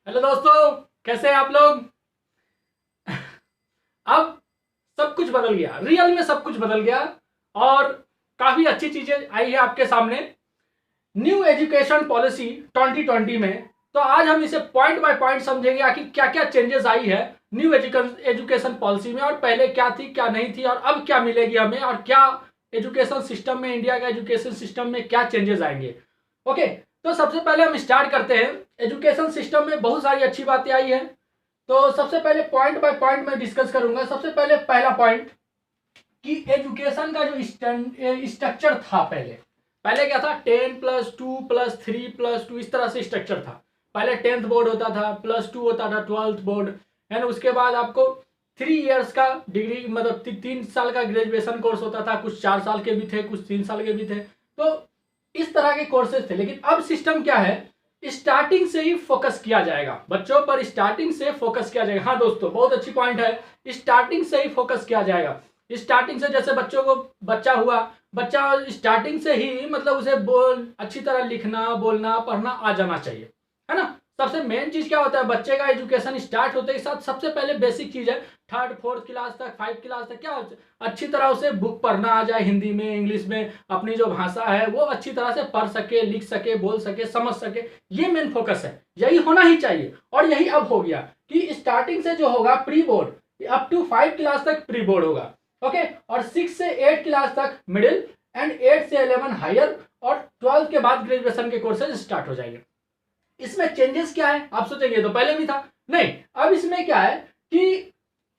Hello दोस्तों, कैसे हैं आप लोग। अब सब कुछ बदल गया, रियल में सब कुछ बदल गया और काफी अच्छी चीजें आई है आपके सामने। न्यू एजुकेशन पॉलिसी 2020 में। तो आज हम इसे पॉइंट बाय पॉइंट समझेंगे कि क्या क्या चेंजेस आई है न्यू एजुकेशन पॉलिसी में, और पहले क्या थी क्या नहीं थी, और अब क्या मिलेगी हमें, और क्या एजुकेशन सिस्टम में, इंडिया का एजुकेशन सिस्टम में क्या चेंजेस आएंगे। ओके, तो सबसे पहले हम स्टार्ट करते हैं। एजुकेशन सिस्टम में बहुत सारी अच्छी बातें आई है, तो सबसे पहले पॉइंट बाय पॉइंट में डिस्कस करूंगा। सबसे पहले पहला पॉइंट कि एजुकेशन का जो स्ट्रक्चर था, पहले क्या था, 10+2+3+2 इस तरह से स्ट्रक्चर था। पहले 10th बोर्ड होता था, +2 होता था 12th बोर्ड, है ना। उसके बाद आपको 3 इयर्स का डिग्री, मतलब 3 साल का ग्रेजुएशन कोर्स होता था। कुछ 4 साल के भी थे, कुछ 3 साल के भी थे। तो इस तरह के कोर्सेज थे। लेकिन अब सिस्टम क्या है, स्टार्टिंग से ही फोकस किया जाएगा बच्चों पर, स्टार्टिंग से फोकस किया जाएगा। हाँ दोस्तों, बहुत अच्छी पॉइंट है, स्टार्टिंग से ही फोकस किया जाएगा। स्टार्टिंग से, जैसे बच्चों को बच्चा स्टार्टिंग से ही, मतलब उसे अच्छी तरह लिखना, बोलना, पढ़ना आ जाना चाहिए, है ना। सबसे मेन चीज क्या होता है, बच्चे का एजुकेशन स्टार्ट होते के साथ सबसे पहले बेसिक चीज है, 3rd 4th क्लास तक, 5th क्लास तक क्या अच्छी तरह उसे बुक पढ़ना आ जाए, हिंदी में, इंग्लिश में, अपनी जो भाषा है वो अच्छी तरह से पढ़ सके, लिख सके, बोल सके, समझ सके। ये मेन फोकस है, यही होना ही चाहिए। और यही अब हो गया कि स्टार्टिंग से जो होगा pre board, up to 5 class तक प्री बोर्ड होगा। ओके, और 6 से 8 क्लास तक मिडिल, एंड 8 से 11 हायर, और 12 के बाद ग्रेजुएशन के कोर्सेज स्टार्ट हो जाएंगे। इसमें चेंजेस क्या है, आप सोचेंगे तो पहले भी था, नहीं। अब इसमें क्या है कि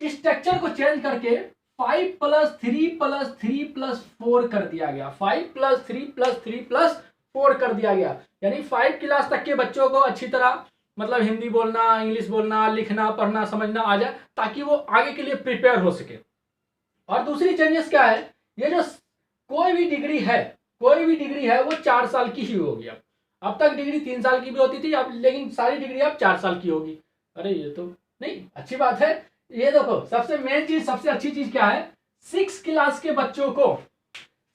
स्ट्रक्चर को चेंज करके 5+3+3+4 कर दिया गया। 5+3+3+4 कर दिया गया, यानी 5 क्लास तक के बच्चों को अच्छी तरह, मतलब हिंदी बोलना, इंग्लिश बोलना, लिखना, पढ़ना, समझना आ जाए, ताकि वो आगे के लिए प्रिपेयर हो सके। और दूसरी चेंजेस क्या है, ये जो कोई भी डिग्री है वो 4 साल की ही होगी। अब तक डिग्री 3 साल की भी होती थी, अब लेकिन सारी डिग्री अब 4 साल की होगी। अरे ये तो नहीं अच्छी बात है। ये देखो, सबसे मेन चीज, सबसे अच्छी चीज क्या है, 6 क्लास के बच्चों को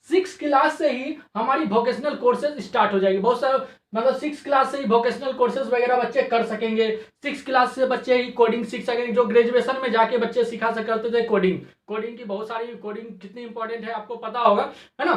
6 क्लास से ही हमारी वोकेशनल कोर्सेज स्टार्ट हो जाएगी। बहुत सारे, मतलब 6 क्लास से ही वोकेशनल कोर्सेज वगैरह बच्चे कर सकेंगे। 6 क्लास से बच्चे ही कोडिंग सीख सकेंगे, जो ग्रेजुएशन में जाके बच्चे सिखा करते थे कोडिंग की बहुत सारी, कोडिंग कितनी इंपॉर्टेंट है आपको पता होगा, है ना।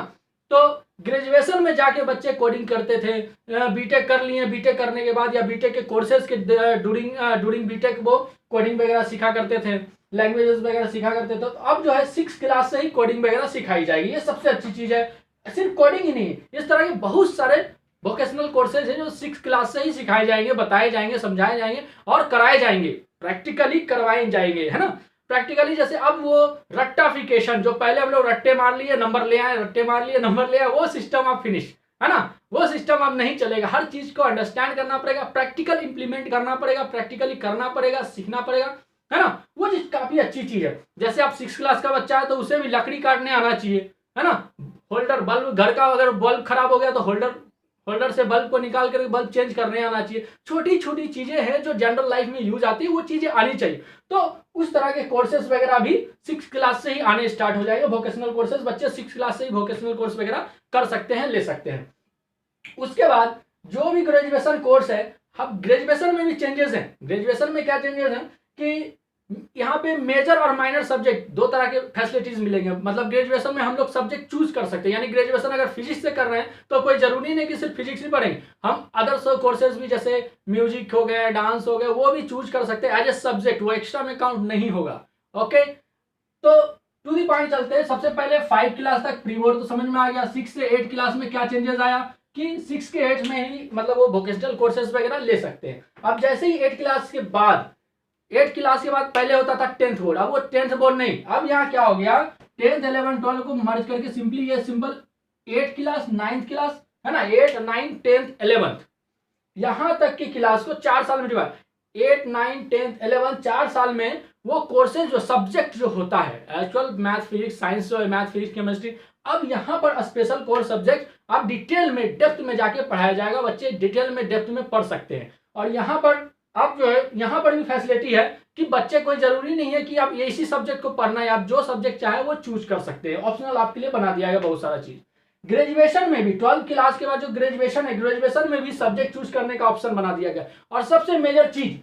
तो ग्रेजुएशन में जाके बच्चे कोडिंग करते थे। बीटेक कर लिए, बीटेक करने के बाद या बीटेक के कोर्सेज के ड्यूरिंग बीटेक वो कोडिंग वगैरह सिखा करते थे, लैंग्वेजेस वगैरह सिखा करते थे। तो अब जो है 6 क्लास से ही कोडिंग वगैरह सिखाई जाएगी, ये सबसे अच्छी चीज है। सिर्फ कोडिंग ही नहीं, इस तरह के बहुत सारे वोकेशनल कोर्सेज हैं जो 6 क्लास से ही सिखाए जाएंगे, बताए जाएंगे, समझाए जाएंगे और कराए जाएंगे, प्रैक्टिकली करवाए जाएंगे, है ना। प्रैक्टिकली जैसे अब वो रट्टाफिकेशन, जो पहले हम लोग रट्टे मार लिए नंबर ले आए, रट्टे मार लिए नंबर ले आए, वो सिस्टम अब फिनिश, है ना। वो सिस्टम अब नहीं चलेगा। हर चीज को अंडरस्टैंड करना पड़ेगा, प्रैक्टिकल इंप्लीमेंट करना पड़ेगा, प्रैक्टिकली करना पड़ेगा, सीखना पड़ेगा, है ना। वो चीज काफी अच्छी चीज है। जैसे आप 6 क्लास का बच्चा है तो उसे भी लकड़ी काटने आना चाहिए, है ना। होल्डर बल्ब, घर का अगर बल्ब खराब हो गया तो होल्डर से बल्ब को निकाल कर बल्ब चेंज करने आना चाहिए। छोटी छोटी चीजें हैं जो जनरल लाइफ में यूज आती है, वो चीजें आनी चाहिए। तो उस तरह के कोर्सेज वगैरह भी 6 क्लास से ही आने स्टार्ट हो जाएंगे। वोकेशनल कोर्सेज बच्चे 6 क्लास से ही वोकेशनल कोर्स वगैरह कर सकते हैं, ले सकते हैं। उसके बाद जो भी ग्रेजुएशन कोर्स है, अब ग्रेजुएशन में भी चेंजेस हैं। ग्रेजुएशन में क्या चेंजेस हैं कि यहाँ पे मेजर और माइनर सब्जेक्ट, 2 तरह के फैसिलिटीज मिलेंगे। मतलब ग्रेजुएशन में हम लोग सब्जेक्ट चूज कर सकते हैं, यानी ग्रेजुएशन अगर फिजिक्स से कर रहे हैं तो कोई जरूरी नहीं कि सिर्फ फिजिक्स ही पढ़ेंगे, हम अदर कोर्सेज भी, जैसे म्यूजिक हो गए, डांस हो गए, वो भी चूज कर सकते हैं एज ए सब्जेक्ट, वो एक्स्ट्रा में काउंट नहीं होगा। ओके, तो टू दी पॉइंट चलते हैं। सबसे पहले 5 क्लास तक प्री बोर्ड तो समझ में आ गया। 6 से 8 क्लास में क्या चेंजेस आया कि 6 के 8 में ही, मतलब वो वोकेशनल कोर्सेज वगैरह ले सकते हैं। अब जैसे ही 8 क्लास के बाद, 8 क्लास के बाद पहले होता था 10th बोर्ड, अब वो 10th बोर्ड नहीं, अब यहाँ क्या हो गया, 10th 11 12 को मर्ज करके सिंपली ये सिंपल 8 क्लास 9th क्लास, है ना, 8 9 10th 11th, यहां तक की क्लास को 4 साल में डिवाइड, 8 9 10th 11 4 साल में वो कोर्सेज, जो सब्जेक्ट जो होता है, एक्चुअल मैथ फिजिक्स साइंस, जो मैथ फिजिक्स केमिस्ट्री, अब यहाँ पर स्पेशल कोर्स सब्जेक्ट अब डिटेल में, डेप्थ में जाके पढ़ाया जाएगा। बच्चे डिटेल में, डेप्थ में पढ़ सकते हैं। और यहाँ पर अब जो है, यहाँ पर भी फैसिलिटी है कि बच्चे कोई जरूरी नहीं है कि आप इसी सब्जेक्ट को पढ़ना है, आप जो सब्जेक्ट चाहे वो चूज कर सकते हैं, ऑप्शनल आपके लिए बना दिया गया बहुत सारा चीज। ग्रेजुएशन में भी 12th क्लास के बाद जो ग्रेजुएशन है, ग्रेजुएशन में भी सब्जेक्ट चूज करने का ऑप्शन बना दिया गया। और सबसे मेजर चीज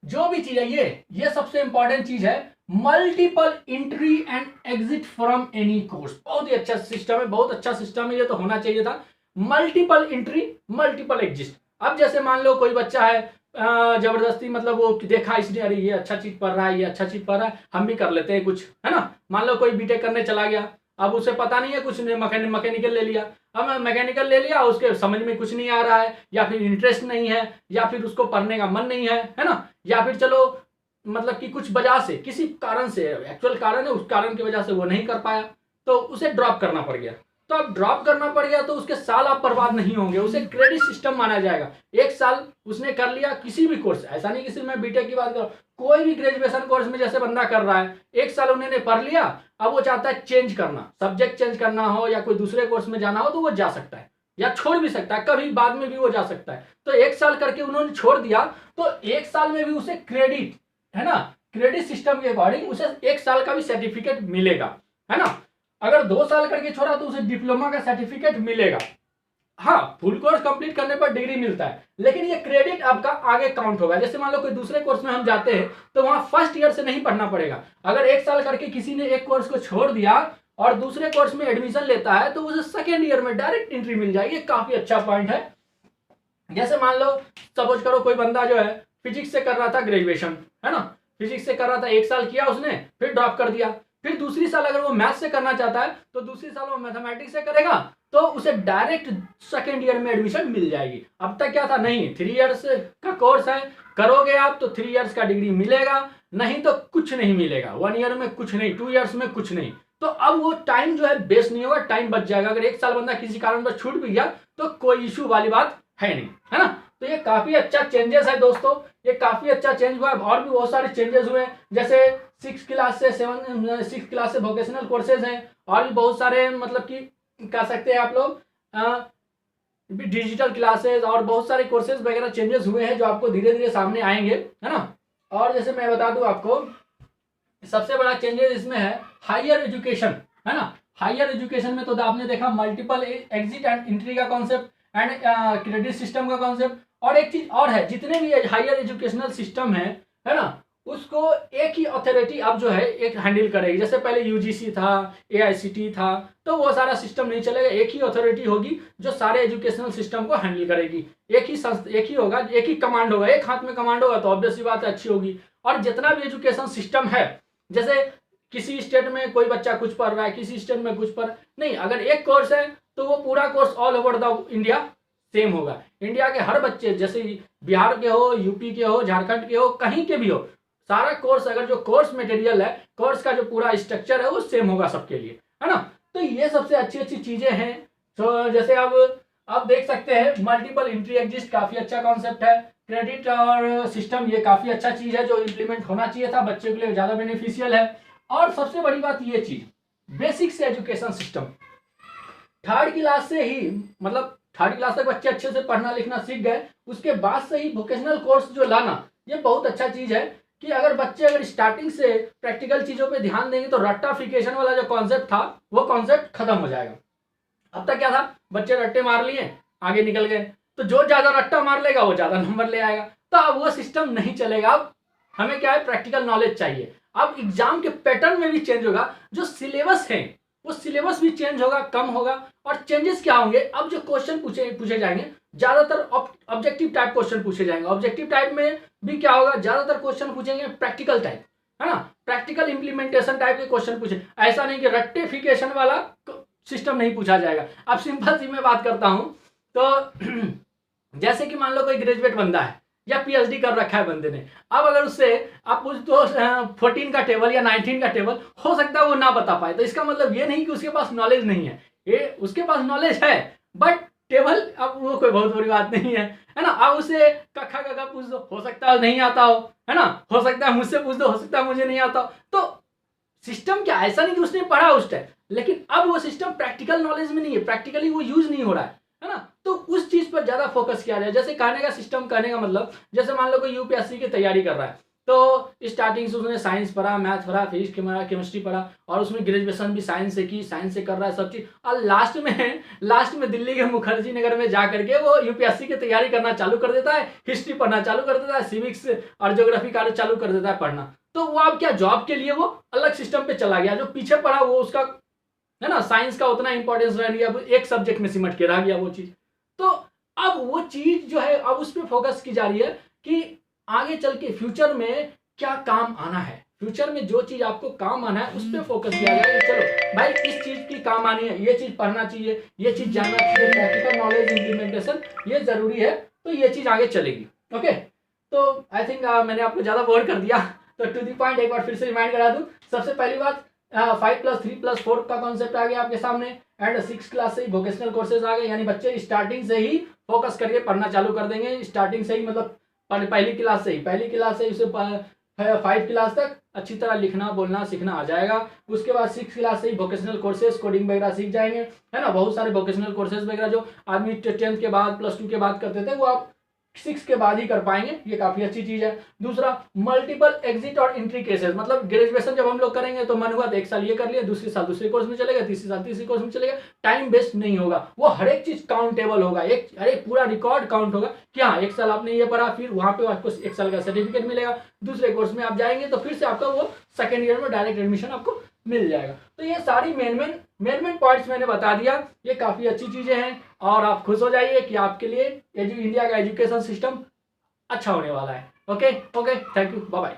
जो भी चीज है, ये सबसे इंपॉर्टेंट चीज है, multiple entry and exit from any course. बहुत ही अच्छा सिस्टम है, बहुत अच्छा सिस्टम है, ये तो होना चाहिए था। Multiple entry, multiple exit. अब जैसे मान लो कोई बच्चा है, जबरदस्ती मतलब वो देखा इसने, अरे ये अच्छा चीज पढ़ रहा है, ये अच्छा चीज पढ़ रहा है, हम भी कर लेते हैं कुछ, है ना। मान लो कोई बीटेक करने चला गया, अब उसे पता नहीं है कुछ, ने मैकेनिकल ले लिया। अब मैकेनिकल ले लिया, उसके समझ में कुछ नहीं आ रहा है, या फिर इंटरेस्ट नहीं है, या फिर उसको पढ़ने का मन नहीं है ना, या फिर चलो मतलब कि कुछ वजह से, किसी कारण से, एक्चुअल कारण है, उस कारण की वजह से वो नहीं कर पाया, तो उसे ड्रॉप करना पड़ गया। तो अब ड्रॉप करना पड़ गया तो उसके साल आप बर्बाद नहीं होंगे, उसे क्रेडिट सिस्टम माना जाएगा। एक साल उसने कर लिया किसी भी कोर्स, ऐसा नहीं कि सिर्फ मैं बीटेक की बात करूं, कोई भी ग्रेजुएशन कोर्स में जैसे बंदा कर रहा है, एक साल उन्होंने पढ़ लिया, अब वो चाहता है चेंज करना, सब्जेक्ट चेंज करना हो या कोई दूसरे कोर्स में जाना हो तो वो जा सकता है, या छोड़ भी सकता है, कभी बाद में भी वो जा सकता है। तो एक साल करके उन्होंने छोड़ दिया, तो एक साल में भी उसे क्रेडिट, है ना, क्रेडिट सिस्टम के अकॉर्डिंग उसे एक साल का भी सर्टिफिकेट मिलेगा, है ना। अगर 2 साल करके छोड़ा तो उसे डिप्लोमा का सर्टिफिकेट मिलेगा। हाँ, फुल कोर्स कंप्लीट करने पर डिग्री मिलता है, लेकिन ये क्रेडिट आपका आगे काउंट होगा। जैसे मान लो कोई दूसरे कोर्स में हम जाते हैं तो वहां फर्स्ट ईयर से नहीं पढ़ना पड़ेगा। अगर एक साल करके किसी ने एक कोर्स को छोड़ दिया और दूसरे कोर्स में एडमिशन लेता है तो उसे सेकेंड ईयर में डायरेक्ट एंट्री मिल जाएगी। काफी अच्छा पॉइंट है। जैसे मान लो सपोज करो कोई बंदा जो है फिजिक्स से कर रहा था ग्रेजुएशन, है ना, फिजिक्स से कर रहा था, एक साल किया उसने, फिर ड्रॉप कर दिया, फिर दूसरी साल अगर वो मैथ्स से करना चाहता है तो दूसरी साल वो मैथमेटिक्स से करेगा, तो उसे डायरेक्ट सेकेंड ईयर में एडमिशन मिल जाएगी। अब तक क्या था, नहीं 3 इयर्स का कोर्स है, करोगे आप तो 3 इयर्स का डिग्री मिलेगा, नहीं तो कुछ नहीं मिलेगा, 1 ईयर में कुछ नहीं, 2 इयर्स में कुछ नहीं। तो अब वो टाइम जो है वेस्ट नहीं होगा, टाइम बच जाएगा। अगर एक साल बंदा किसी कारण पर छूट भी गया तो कोई इशू वाली बात है नहीं, है ना। तो ये काफी अच्छा चेंजेस है दोस्तों, ये काफी अच्छा चेंज हुआ है। और भी बहुत सारे चेंजेस हुए, जैसे 6 क्लास से वोकेशनल कोर्सेज हैं, और भी बहुत सारे मतलब कि कह सकते हैं आप लोग डिजिटल क्लासेस और बहुत सारे कोर्सेज वगैरह चेंजेस हुए हैं जो आपको धीरे धीरे सामने आएंगे, है ना। और जैसे मैं बता दूं आपको, सबसे बड़ा चेंजेस इसमें है हायर एजुकेशन, है ना। हायर एजुकेशन में तो आपने देखा मल्टीपल एग्जिट एंड एंट्री का कॉन्सेप्ट एंड क्रेडिट सिस्टम का कॉन्सेप्ट। और एक चीज और है, जितने भी हायर एजुकेशनल सिस्टम है ना, उसको एक ही अथॉरिटी अब जो है एक हैंडल करेगी। जैसे पहले यूजीसी था, एआईसीटी था, तो वो सारा सिस्टम नहीं चलेगा, एक ही अथॉरिटी होगी जो सारे एजुकेशनल सिस्टम को हैंडल करेगी। एक ही होगा, एक ही कमांड होगा, एक हाथ में कमांड होगा तो ऑब्वियस सी बात है अच्छी होगी। और जितना भी एजुकेशन सिस्टम है, जैसे किसी स्टेट में कोई बच्चा कुछ पढ़ रहा है, किसी स्टेट में कुछ पढ़ नहीं, अगर एक कोर्स है तो वो पूरा course all over the India same होगा। इंडिया के हर बच्चे, जैसे बिहार के हो, यूपी के हो, झारखंड के हो, कहीं के भी हो, सारा कोर्स, अगर जो कोर्स मटेरियल है, कोर्स का जो पूरा स्ट्रक्चर है वो सेम होगा सबके लिए, है ना। तो ये सबसे अच्छी अच्छी चीजें हैं। तो जैसे अब आप देख सकते हैं मल्टीपल एंट्री एग्जिस्ट, काफी अच्छा कॉन्सेप्ट है। क्रेडिट और सिस्टम, ये काफी अच्छा चीज है जो इम्प्लीमेंट होना चाहिए था, बच्चे के लिए ज्यादा बेनिफिशियल है। और सबसे बड़ी बात ये चीज, बेसिक से एजुकेशन सिस्टम, 3rd क्लास से ही, मतलब 3rd क्लास तक बच्चे अच्छे से पढ़ना लिखना सीख गए, उसके बाद से ही वोकेशनल कोर्स जो लाना, ये बहुत अच्छा चीज है कि अगर बच्चे अगर स्टार्टिंग से प्रैक्टिकल चीजों पे ध्यान देंगे तो रट्टाफिकेशन वाला जो कॉन्सेप्ट था वो कॉन्सेप्ट खत्म हो जाएगा। अब तक क्या था, बच्चे रट्टे मार लिए, आगे निकल गए, तो जो ज्यादा रट्टा मार लेगा वो ज्यादा नंबर ले आएगा। तो अब वो सिस्टम नहीं चलेगा। अब हमें क्या है, प्रैक्टिकल नॉलेज चाहिए। अब एग्जाम के पैटर्न में भी चेंज होगा, जो सिलेबस है वो सिलेबस भी चेंज होगा, कम होगा। और चेंजेस क्या होंगे, अब जो क्वेश्चन पूछे जाएंगे, ज्यादातर ऑब्जेक्टिव टाइप क्वेश्चन पूछे जाएंगे। ऑब्जेक्टिव टाइप में भी क्या होगा, ज्यादातर क्वेश्चन पूछेंगे प्रैक्टिकल टाइप, है ना, प्रैक्टिकल इंप्लीमेंटेशन टाइप के क्वेश्चन पूछे। ऐसा नहीं कि रट्टिफिकेशन वाला सिस्टम नहीं पूछा जाएगा। अब सिंपल सी मैं बात करता हूं, तो जैसे कि मान लो कोई ग्रेजुएट बंदा है या पीएचडी कर रखा है बंदे ने, अब अगर उससे आप पूछ तो 14 का टेबल या 19 का टेबल, हो सकता है वो ना बता पाए। तो इसका मतलब ये नहीं कि उसके पास नॉलेज नहीं है, ये उसके पास नॉलेज है, बट टेबल अब वो कोई बहुत बड़ी बात नहीं है ना। अब उसे कखा गगा पूछ दो, हो सकता है नहीं आता हो, है ना, हो सकता है मुझसे पूछ दो, हो सकता है मुझे नहीं आता हो। तो सिस्टम क्या, ऐसा नहीं कि उसने पढ़ा उस टाइम, लेकिन अब वो सिस्टम प्रैक्टिकल नॉलेज में नहीं है, प्रैक्टिकली वो यूज नहीं हो रहा है ना। तो उस चीज पर ज्यादा फोकस किया जाए। जैसे कहने का सिस्टम, कहने का मतलब, जैसे मान लो कोई यूपीएससी की तैयारी कर रहा है, तो स्टार्टिंग से उसने साइंस पढ़ा, मैथ पढ़ा, फिजिक्स पढ़ा, केमिस्ट्री पढ़ा और उसमें ग्रेजुएशन भी साइंस से की, साइंस से कर रहा है सब चीज़। और लास्ट में दिल्ली के मुखर्जी नगर में जा करके वो यूपीएससी की तैयारी करना चालू कर देता है, हिस्ट्री पढ़ना चालू कर देता है, सिविक्स और ज्योग्राफी का चालू कर देता है पढ़ना। तो वो अब क्या जॉब के लिए वो अलग सिस्टम पे चला गया। जो पीछे पढ़ा वो उसका है ना, साइंस का उतना इंपॉर्टेंस रह गया, एक सब्जेक्ट में सिमट के रह गया वो चीज़। तो अब वो चीज़ जो है अब उस पर फोकस की जा रही है कि आगे चल के फ्यूचर में क्या काम आना है, फ्यूचर में जो चीज आपको काम आना है उस पर फोकस किया जाए। चलो भाई इस चीज की काम आनी है, ये चीज पढ़ना चाहिए, ये चीज जानना चाहिए, प्रैक्टिकल नॉलेज इंप्लीमेंटेशन ये जरूरी है, तो ये चीज आगे चलेगी। ओके, तो आई थिंक मैंने आपको ज्यादा बोर कर दिया, तो टू दी पॉइंट एक बार फिर से रिमाइंड करा दूं। सबसे पहली बात 5+3+4 का कॉन्सेप्ट आ गया आपके सामने, एंड 6 क्लास से ही वोकेशनल कोर्सेज आ गए, यानी बच्चे स्टार्टिंग से ही फोकस करके पढ़ना चालू कर देंगे, स्टार्टिंग से ही मतलब पहली क्लास से उसे 5 क्लास तक अच्छी तरह लिखना बोलना सीखना आ जाएगा। उसके बाद 6 क्लास से ही वोकेशनल कोर्सेज कोडिंग वगैरह सीख जाएंगे, है ना। बहुत सारे वोकेशनल कोर्सेज वगैरह जो आदमी 10th के बाद +2 के बाद करते थे वो आप 6 के बाद ही कर पाएंगे, ये काफी अच्छी चीज है। दूसरा, मल्टीपल एग्जिट और एंट्री केसेस, मतलब ग्रेजुएशन जब हम लोग करेंगे तो मन हुआ तो एक साल ये कर लिया, दूसरे साल दूसरे कोर्स में चलेगा, तीसरे साल तीसरे कोर्स में चलेगा, टाइम वेस्ट नहीं होगा, वो हर एक चीज काउंटेबल होगा, एक पूरा रिकॉर्ड काउंट होगा कि हाँ एक साल आपने ये पढ़ा, फिर वहां पे आपको 1 साल का सर्टिफिकेट मिलेगा, दूसरे कोर्स में आप जाएंगे तो फिर से आपका वो सेकेंड ईयर में डायरेक्ट एडमिशन आपको मिल जाएगा। तो ये सारी मेन पॉइंट्स मैंने बता दिया, ये काफी अच्छी चीजें हैं और आप खुश हो जाइए कि आपके लिए इंडिया का एजुकेशन सिस्टम अच्छा होने वाला है। Okay, thank you, bye bye.